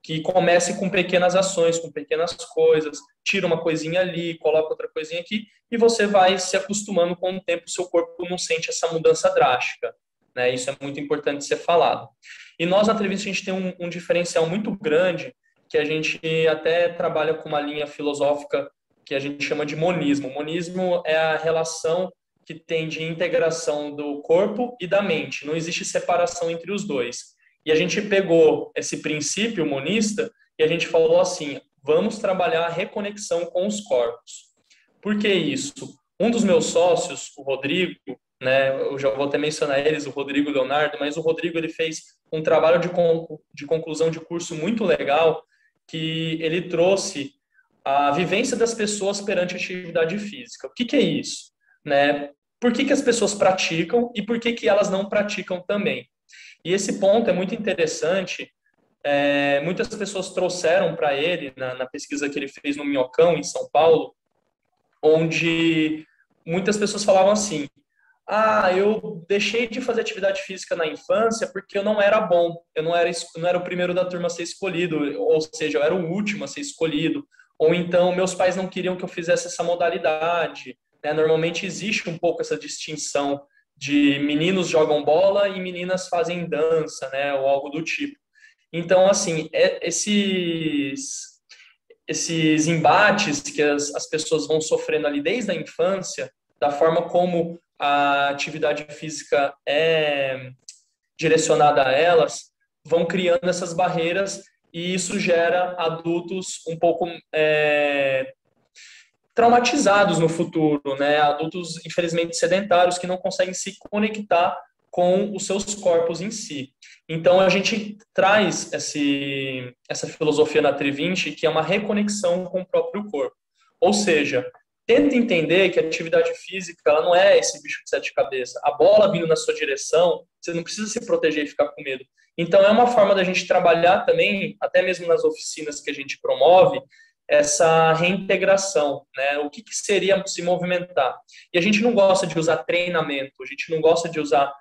que comece com pequenas ações, com pequenas coisas, tira uma coisinha ali, coloca outra coisinha aqui, e você vai se acostumando com o tempo, o seu corpo não sente essa mudança drástica, né? Isso é muito importante ser falado. E nós, na Trevisto, a gente tem um diferencial muito grande, que a gente até trabalha com uma linha filosófica que a gente chama de monismo. O monismo é a relação que tem de integração do corpo e da mente. Não existe separação entre os dois. E a gente pegou esse princípio monista e a gente falou assim, vamos trabalhar a reconexão com os corpos. Por que isso? Um dos meus sócios, o Rodrigo, né, eu já vou até mencionar eles, o Rodrigo e o Leonardo, mas o Rodrigo ele fez um trabalho de conclusão de curso muito legal, que ele trouxe a vivência das pessoas perante a atividade física. O que é isso? Né? Por que as pessoas praticam e por que elas não praticam também? E esse ponto é muito interessante. Muitas pessoas trouxeram para ele, na pesquisa que ele fez no Minhocão, em São Paulo, onde muitas pessoas falavam assim, eu deixei de fazer atividade física na infância porque eu não era bom, eu não era o primeiro da turma a ser escolhido, ou seja, eu era o último a ser escolhido, ou então meus pais não queriam que eu fizesse essa modalidade, né? Normalmente existe um pouco essa distinção de meninos jogam bola e meninas fazem dança, né? Ou algo do tipo. Então, assim, esses embates que as pessoas vão sofrendo ali desde a infância, da forma como a atividade física é direcionada a elas, vão criando essas barreiras e isso gera adultos um pouco traumatizados no futuro, né? Adultos, infelizmente, sedentários que não conseguem se conectar com os seus corpos em si. Então, a gente traz essa filosofia na Tri20, que é uma reconexão com o próprio corpo. Ou seja, tenta entender que a atividade física ela não é esse bicho de 7 cabeças. A bola vindo na sua direção, você não precisa se proteger e ficar com medo. Então, é uma forma da gente trabalhar também, até mesmo nas oficinas que a gente promove, essa reintegração, né? O que seria se movimentar? E a gente não gosta de usar treinamento, a gente não gosta de usar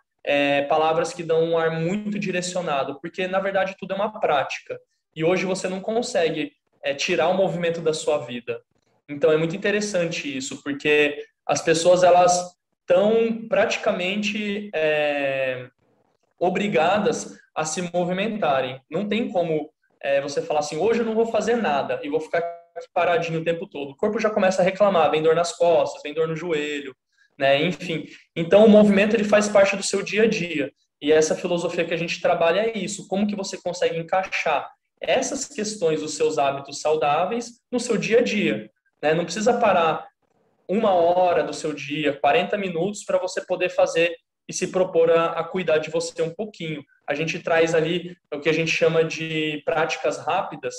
palavras que dão um ar muito direcionado, porque, na verdade, tudo é uma prática. E hoje você não consegue tirar o movimento da sua vida. Então, é muito interessante isso, porque as pessoas, elas estão praticamente obrigadas a se movimentarem. Não tem como você falar assim, hoje eu não vou fazer nada e vou ficar aqui paradinho o tempo todo. O corpo já começa a reclamar, vem dor nas costas, vem dor no joelho, né? Enfim. Então, o movimento ele faz parte do seu dia a dia. E essa filosofia que a gente trabalha é isso. Como que você consegue encaixar essas questões dos seus hábitos saudáveis no seu dia a dia, né? Não precisa parar 1 hora do seu dia, 40 minutos para você poder fazer e se propor a cuidar de você um pouquinho. A gente traz ali o que a gente chama de práticas rápidas,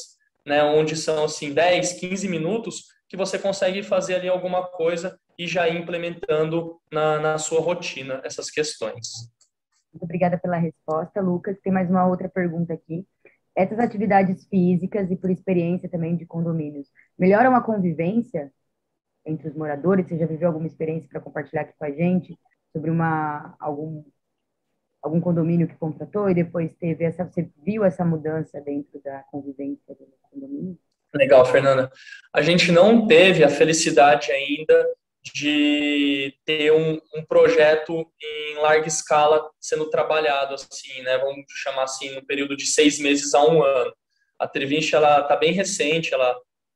né, onde são assim 10, 15 minutos que você consegue fazer ali alguma coisa e já ir implementando na sua rotina essas questões. Muito obrigada pela resposta, Lucas. Tem mais uma outra pergunta aqui. Essas atividades físicas e por experiência também de condomínios, melhoram a convivência entre os moradores? Você já viveu alguma experiência para compartilhar aqui com a gente sobre algum condomínio que contratou e depois você viu essa mudança dentro da convivência do condomínio? Legal, Fernanda. A gente não teve a felicidade ainda de ter um projeto em larga escala sendo trabalhado, assim, né? Vamos chamar assim, no período de 6 meses a 1 ano. A Trivinte, ela está bem recente, ela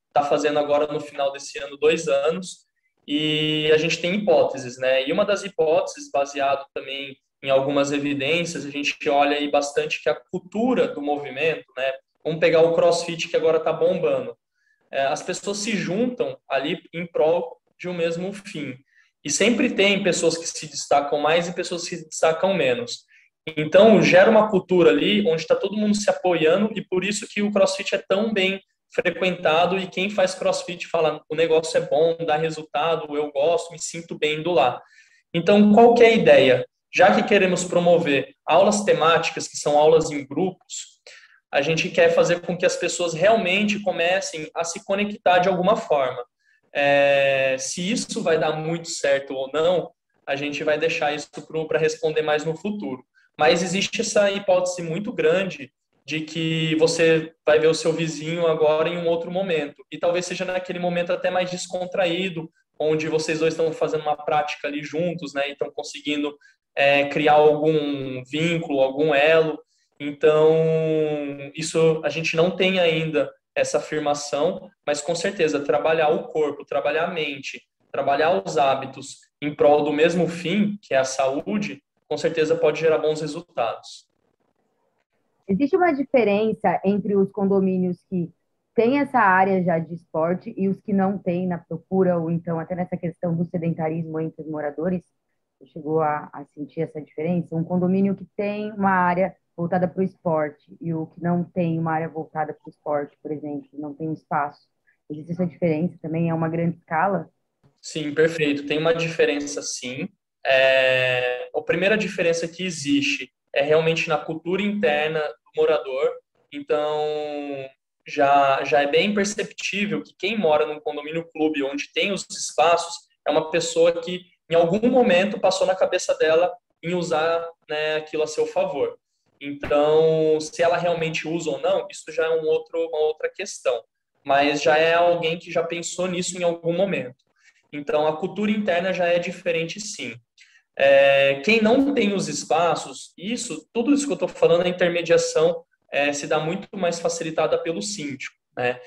está fazendo agora no final desse ano 2 anos, e a gente tem hipóteses, né? E uma das hipóteses, baseado também em algumas evidências, a gente olha aí bastante que a cultura do movimento, né? Vamos pegar o CrossFit, que agora está bombando. As pessoas se juntam ali em prol de um mesmo fim. E sempre tem pessoas que se destacam mais e pessoas que se destacam menos. Então, gera uma cultura ali onde está todo mundo se apoiando, e por isso que o CrossFit é tão bem frequentado, e quem faz CrossFit fala, o negócio é bom, dá resultado, eu gosto, me sinto bem indo lá. Então, qual que é a ideia? Já que queremos promover aulas temáticas, que são aulas em grupos, a gente quer fazer com que as pessoas realmente comecem a se conectar de alguma forma. Se isso vai dar muito certo ou não, a gente vai deixar isso para responder mais no futuro. Mas existe essa hipótese muito grande de que você vai ver o seu vizinho agora em um outro momento. E talvez seja naquele momento até mais descontraído, onde vocês dois estão fazendo uma prática ali juntos, né? E estão conseguindo criar algum vínculo, algum elo. Então, isso a gente não tem ainda essa afirmação, mas com certeza trabalhar o corpo, trabalhar a mente, trabalhar os hábitos em prol do mesmo fim, que é a saúde, com certeza pode gerar bons resultados. Existe uma diferença entre os condomínios que têm essa área já de esporte e os que não têm na procura, ou então até nessa questão do sedentarismo entre os moradores? Você chegou a sentir essa diferença? Um condomínio que tem uma área voltada para o esporte e o que não tem uma área voltada para o esporte, por exemplo, não tem um espaço. Existe essa diferença também? É uma grande escala? Sim, perfeito. Tem uma diferença, sim. A primeira diferença que existe é realmente na cultura interna do morador. Então, já é bem perceptível que quem mora num condomínio clube onde tem os espaços é uma pessoa que, em algum momento, passou na cabeça dela em usar, né, aquilo a seu favor. Então, se ela realmente usa ou não, isso já é uma outra questão. Mas já é alguém que já pensou nisso em algum momento. Então, a cultura interna já é diferente, sim. Quem não tem os espaços, tudo isso que eu estou falando, a intermediação se dá muito mais facilitada pelo síndico, né?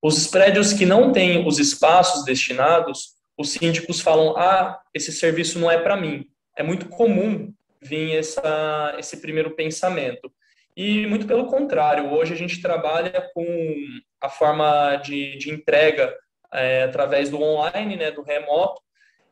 Os prédios que não têm os espaços destinados, os síndicos falam, esse serviço não é para mim. É muito comum vir esse primeiro pensamento. E muito pelo contrário, hoje a gente trabalha com a forma de entrega através do online, né, do remoto,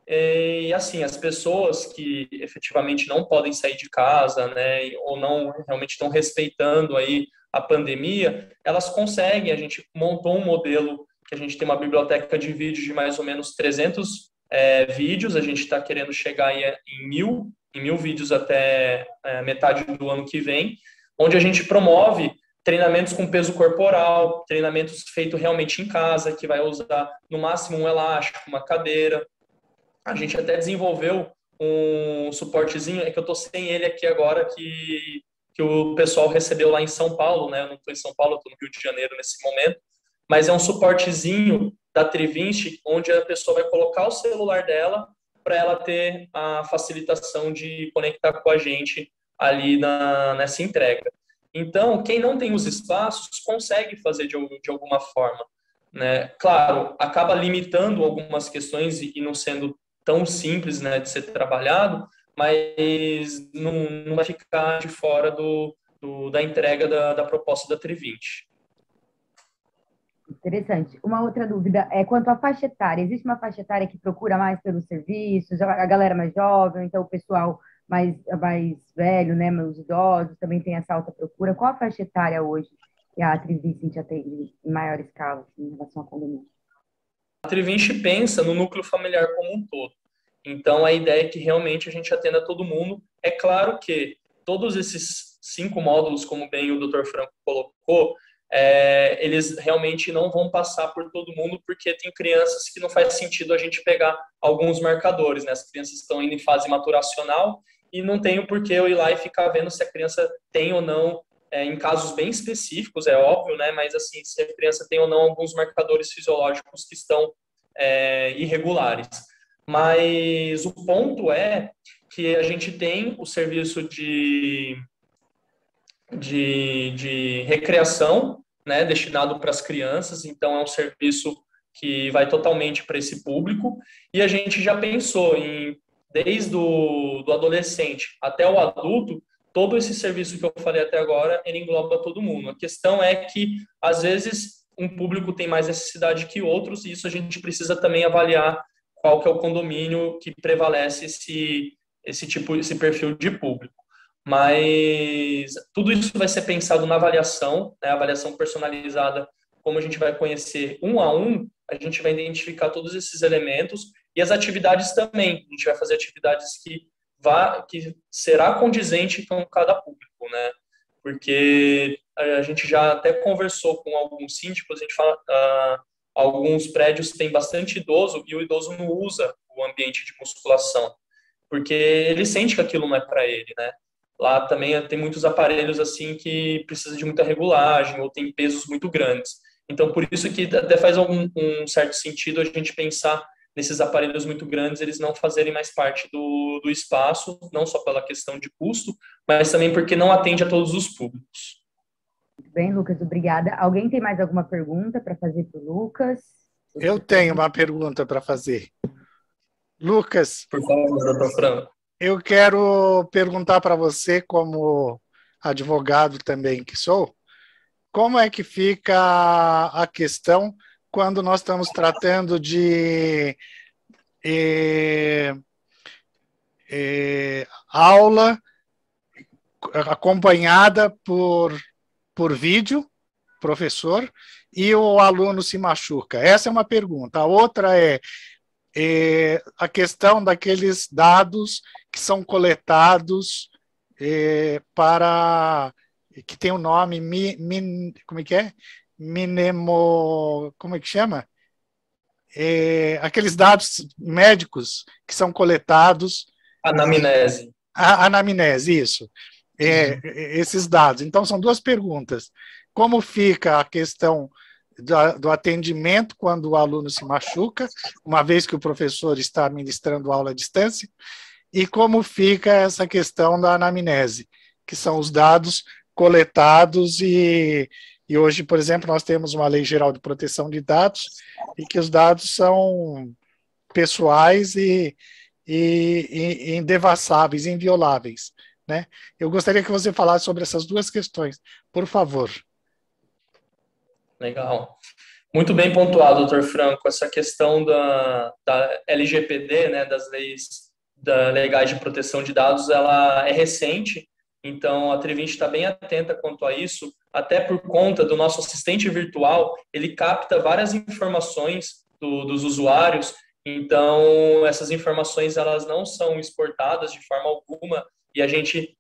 e assim, as pessoas que efetivamente não podem sair de casa, né, ou não realmente estão respeitando aí a pandemia, elas conseguem, a gente montou um modelo que a gente tem uma biblioteca de vídeos de mais ou menos 300 vídeos, a gente está querendo chegar em mil vídeos até metade do ano que vem, onde a gente promove treinamentos com peso corporal, treinamentos feitos realmente em casa, que vai usar no máximo um elástico, uma cadeira. A gente até desenvolveu um suportezinho, que eu estou sem ele aqui agora, que o pessoal recebeu lá em São Paulo, né? Eu não estou em São Paulo, eu estou no Rio de Janeiro nesse momento, mas é um suportezinho da Trivinte, onde a pessoa vai colocar o celular dela para ela ter a facilitação de conectar com a gente ali nessa entrega. Então, quem não tem os espaços consegue fazer de alguma forma, né? Claro, acaba limitando algumas questões e não sendo tão simples, né, de ser trabalhado, mas não vai ficar de fora da entrega da proposta da Trivinte. Interessante. Uma outra dúvida é quanto à faixa etária. Existe uma faixa etária que procura mais pelos serviços, a galera mais jovem, então o pessoal mais velho, né? Os idosos também tem essa alta procura. Qual a faixa etária hoje que a Trivinte atende em maior escala, assim, em relação a condomínio? A Trivinte pensa no núcleo familiar como um todo. Então, a ideia é que realmente a gente atenda todo mundo. É claro que todos esses 5 módulos, como bem o Dr. Franco colocou, eles realmente não vão passar por todo mundo, porque tem crianças que não faz sentido a gente pegar alguns marcadores, né? As crianças estão indo em fase maturacional e não tem o porquê eu ir lá e ficar vendo se a criança tem ou não, em casos bem específicos, é óbvio, né? Mas assim, se a criança tem ou não alguns marcadores fisiológicos que estão irregulares. Mas o ponto é que a gente tem o serviço de recreação, né, destinado para as crianças, então é um serviço que vai totalmente para esse público, e a gente já pensou desde do adolescente até o adulto, todo esse serviço que eu falei até agora, ele engloba todo mundo. A questão é que, às vezes, um público tem mais necessidade que outros, e isso a gente precisa também avaliar qual que é o condomínio que prevalece esse perfil de público. Mas tudo isso vai ser pensado na avaliação, né? Avaliação personalizada, como a gente vai conhecer um a um, a gente vai identificar todos esses elementos e as atividades também. A gente vai fazer atividades que será condizente com cada público, né? Porque a gente já até conversou com alguns síndicos, a gente fala, alguns prédios têm bastante idoso e o idoso não usa o ambiente de musculação, porque ele sente que aquilo não é para ele, né? Lá também tem muitos aparelhos assim que precisam de muita regulagem ou tem pesos muito grandes. Então, por isso que até faz um certo sentido a gente pensar nesses aparelhos muito grandes, eles não fazerem mais parte do espaço, não só pela questão de custo, mas também porque não atende a todos os públicos. Muito bem, Lucas, obrigada. Alguém tem mais alguma pergunta para fazer para o Lucas? Eu tenho uma pergunta para fazer. Lucas. Por favor, doutor Franco. Eu quero perguntar para você, como advogado também que sou, como é que fica a questão quando nós estamos tratando de aula acompanhada por vídeo, professor, e o aluno se machuca? Essa é uma pergunta. A outra é a questão daqueles dados que são coletados que tem o nome como é que é? Como é que chama? Aqueles dados médicos que são coletados. Anamnese. Anamnese, isso. Esses dados. Então, são duas perguntas. Como fica a questão do atendimento quando o aluno se machuca, uma vez que o professor está ministrando aula à distância, e como fica essa questão da anamnese, que são os dados coletados e hoje, por exemplo, nós temos uma Lei Geral de Proteção de Dados e que os dados são pessoais e indevassáveis, invioláveis, né? Eu gostaria que você falasse sobre essas duas questões, por favor. Legal. Muito bem pontuado, doutor Franco. Essa questão da LGPD, né, das leis legais de proteção de dados, ela é recente, então a Trivinte está bem atenta quanto a isso, até por conta do nosso assistente virtual, ele capta várias informações dos usuários, então essas informações elas não são exportadas de forma alguma e a gente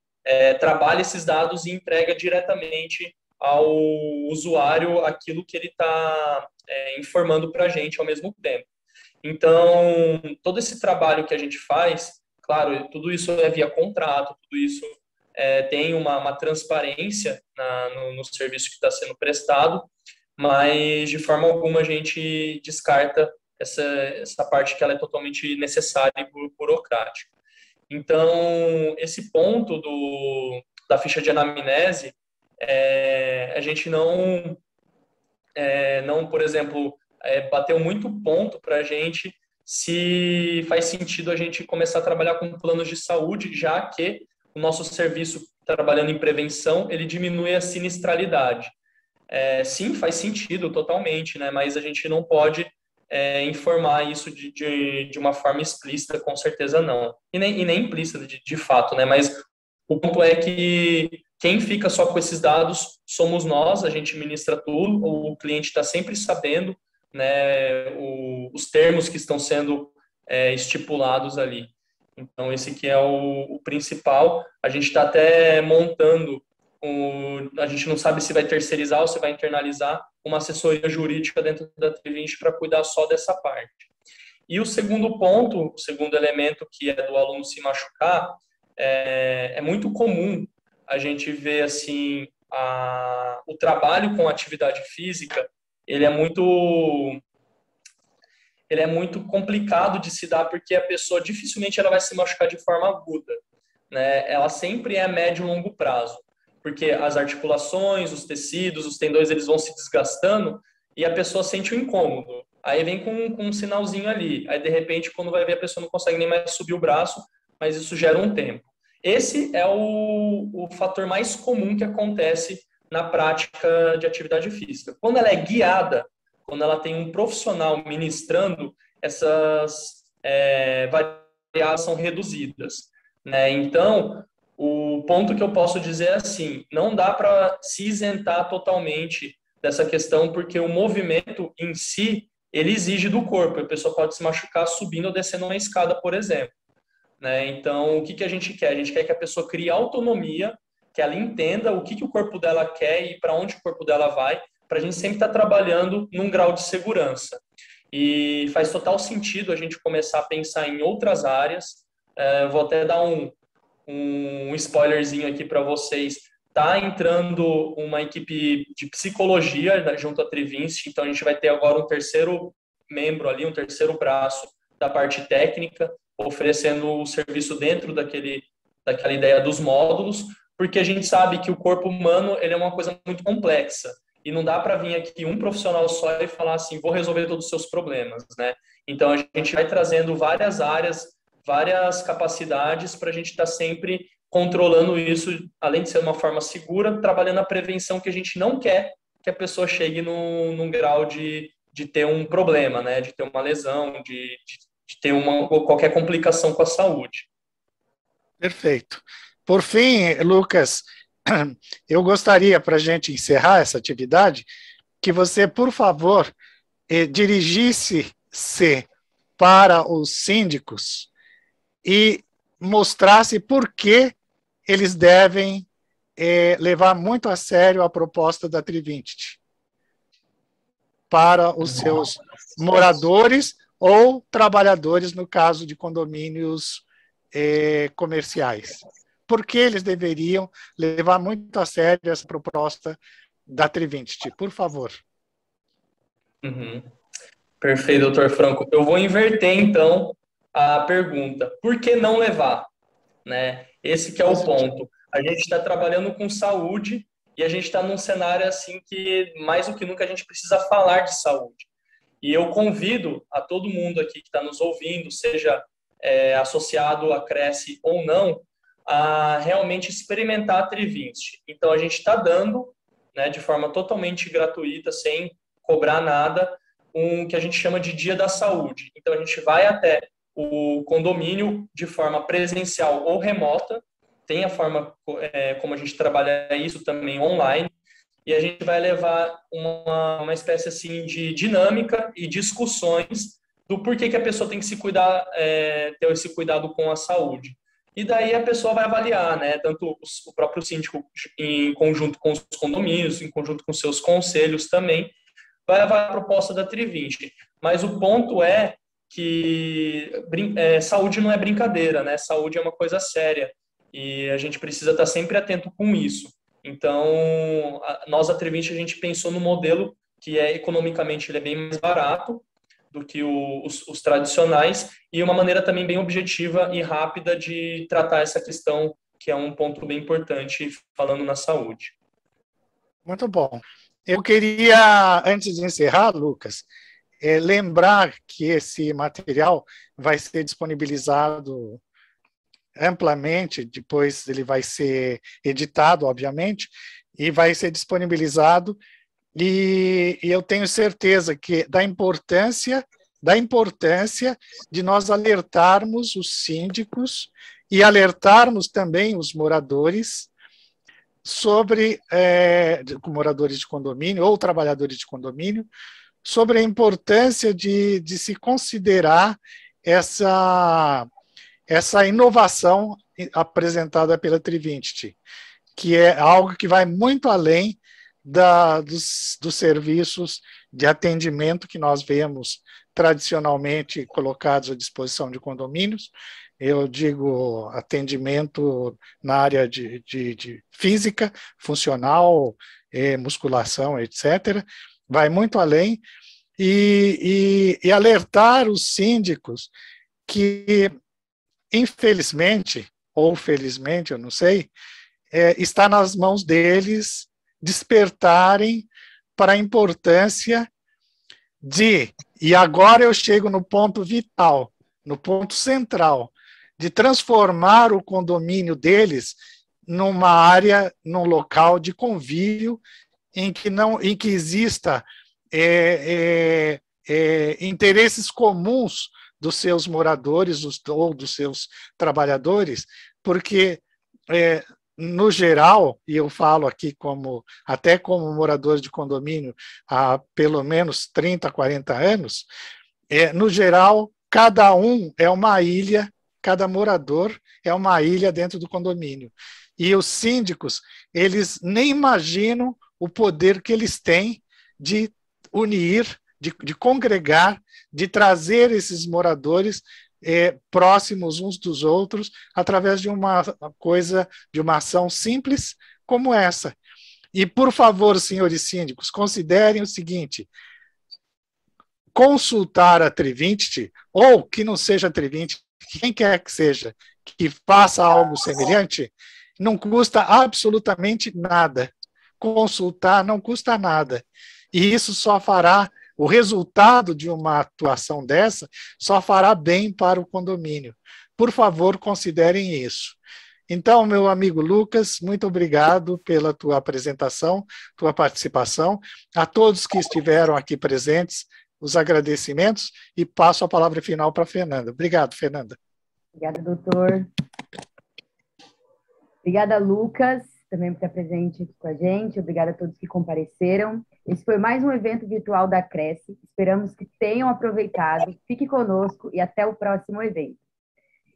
trabalha esses dados e entrega diretamente ao usuário aquilo que ele está informando para a gente ao mesmo tempo. Então, todo esse trabalho que a gente faz, claro, tudo isso é via contrato, tudo isso tem uma transparência no serviço que está sendo prestado, mas de forma alguma a gente descarta essa parte que ela é totalmente necessária e burocrática. Então, esse ponto da ficha de anamnese, a gente não, por exemplo, bateu muito ponto para a gente se faz sentido a gente começar a trabalhar com planos de saúde, já que o nosso serviço, trabalhando em prevenção, ele diminui a sinistralidade. Sim, faz sentido totalmente, né? Mas a gente não pode informar isso de uma forma explícita, com certeza não. E nem implícita de fato, né? Mas o ponto é que quem fica só com esses dados somos nós, a gente ministra tudo, o cliente está sempre sabendo, né, os termos que estão sendo estipulados ali. Então, esse aqui é o principal. A gente está até montando, a gente não sabe se vai terceirizar ou se vai internalizar uma assessoria jurídica dentro da Trivint para cuidar só dessa parte. E o segundo ponto, o segundo elemento que é do aluno se machucar, é muito comum a gente ver assim, o trabalho com atividade física, ele é muito complicado de se dar, porque a pessoa dificilmente ela vai se machucar de forma aguda, né? Ela sempre é a médio e longo prazo, porque as articulações, os tecidos, os tendões, eles vão se desgastando e a pessoa sente o incômodo. Aí vem com um sinalzinho ali. Aí, de repente, quando vai ver, a pessoa não consegue nem mais subir o braço, mas isso gera um tempo. Esse é o fator mais comum que acontece na prática de atividade física. Quando ela é guiada, quando ela tem um profissional ministrando, essas variáveis são reduzidas, né? Então, o ponto que eu posso dizer é assim, não dá para se isentar totalmente dessa questão, porque o movimento em si, ele exige do corpo. A pessoa pode se machucar subindo ou descendo uma escada, por exemplo, né? Então, o que a gente quer? A gente quer que a pessoa crie autonomia, que ela entenda o que o corpo dela quer e para onde o corpo dela vai, para a gente sempre estar trabalhando num grau de segurança. E faz total sentido a gente começar a pensar em outras áreas. Vou até dar um spoilerzinho aqui para vocês. Está entrando uma equipe de psicologia junto à Trivint, então a gente vai ter agora um terceiro membro ali, um terceiro braço da parte técnica, oferecendo o serviço dentro daquela ideia dos módulos, porque a gente sabe que o corpo humano ele é uma coisa muito complexa. E não dá para vir aqui um profissional só e falar assim, vou resolver todos os seus problemas, né? Então, a gente vai trazendo várias áreas, várias capacidades para a gente estar sempre controlando isso, além de ser uma forma segura, trabalhando a prevenção, que a gente não quer que a pessoa chegue num grau de ter um problema, né? De ter uma lesão, de ter qualquer complicação com a saúde. Perfeito. Por fim, Lucas, eu gostaria, para a gente encerrar essa atividade, que você, por favor, dirigisse-se para os síndicos e mostrasse por que eles devem levar muito a sério a proposta da Trivint para os seus moradores ou trabalhadores, no caso de condomínios comerciais. Por que eles deveriam levar muito a sério essa proposta da Trivint? Por favor. Uhum. Perfeito, doutor Franco. Eu vou inverter, então, a pergunta. Por que não levar? Né? Esse que é o ponto. A gente está trabalhando com saúde e a gente está num cenário assim que, mais do que nunca, a gente precisa falar de saúde. E eu convido a todo mundo aqui que está nos ouvindo, seja associado à Cresce ou não, a realmente experimentar a Trivint. Então, a gente está dando, né, de forma totalmente gratuita, sem cobrar nada, que a gente chama de Dia da Saúde. Então, a gente vai até o condomínio de forma presencial ou remota, tem a forma como a gente trabalha isso também online, e a gente vai levar uma espécie assim de dinâmica e discussões do porquê que a pessoa tem que se cuidar, ter esse cuidado com a saúde. E daí a pessoa vai avaliar, né, tanto o próprio síndico em conjunto com os condomínios, em conjunto com seus conselhos também, vai avaliar a proposta da Trivint. Mas o ponto é que saúde não é brincadeira, né? Saúde é uma coisa séria e a gente precisa estar sempre atento com isso. Então, nós, a Trivint, a gente pensou no modelo que economicamente ele é bem mais barato do que os tradicionais e uma maneira também bem objetiva e rápida de tratar essa questão, que é um ponto bem importante falando na saúde. Muito bom. Eu queria, antes de encerrar, Lucas, lembrar que esse material vai ser disponibilizado amplamente, depois ele vai ser editado, obviamente, e vai ser disponibilizado, e eu tenho certeza que da importância da importância de nós alertarmos os síndicos e alertarmos também os moradores sobre, moradores de condomínio ou trabalhadores de condomínio, sobre a importância de se considerar essa inovação apresentada pela Trivinity, que é algo que vai muito além dos serviços de atendimento que nós vemos tradicionalmente colocados à disposição de condomínios. Eu digo atendimento na área de física, funcional, musculação, etc. Vai muito além, e alertar os síndicos que, infelizmente, ou felizmente, eu não sei, está nas mãos deles despertarem para a importância e agora eu chego no ponto vital, no ponto central, de transformar o condomínio deles numa área, num local de convívio em que exista interesses comuns dos seus moradores ou dos seus trabalhadores, porque, no geral, e eu falo aqui até como morador de condomínio há pelo menos 30, 40 anos, no geral, cada um é uma ilha, cada morador é uma ilha dentro do condomínio. E os síndicos, eles nem imaginam o poder que eles têm de unir, de congregar, de trazer esses moradores próximos uns dos outros, através de uma ação simples como essa. E, por favor, senhores síndicos, considerem o seguinte: consultar a Trivinity, ou que não seja a Trivinity, quem quer que seja, que faça algo semelhante, não custa absolutamente nada. Consultar não custa nada. E isso só fará, o resultado de uma atuação dessa, só fará bem para o condomínio. Por favor, considerem isso. Então, meu amigo Lucas, muito obrigado pela tua apresentação, tua participação. A todos que estiveram aqui presentes, os agradecimentos, e passo a palavra final para a Fernanda. Obrigado, Fernanda. Obrigada, doutor. Obrigada, Lucas, também por estar presente aqui com a gente. Obrigada a todos que compareceram. Esse foi mais um evento virtual da Cresce. Esperamos que tenham aproveitado. Fique conosco e até o próximo evento.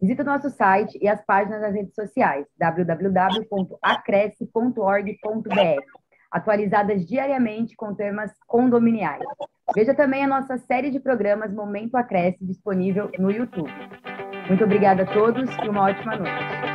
Visite o nosso site e as páginas das redes sociais, www.acresce.org.br, atualizadas diariamente com temas condominiais. Veja também a nossa série de programas Momento Acresce, disponível no YouTube. Muito obrigada a todos e uma ótima noite.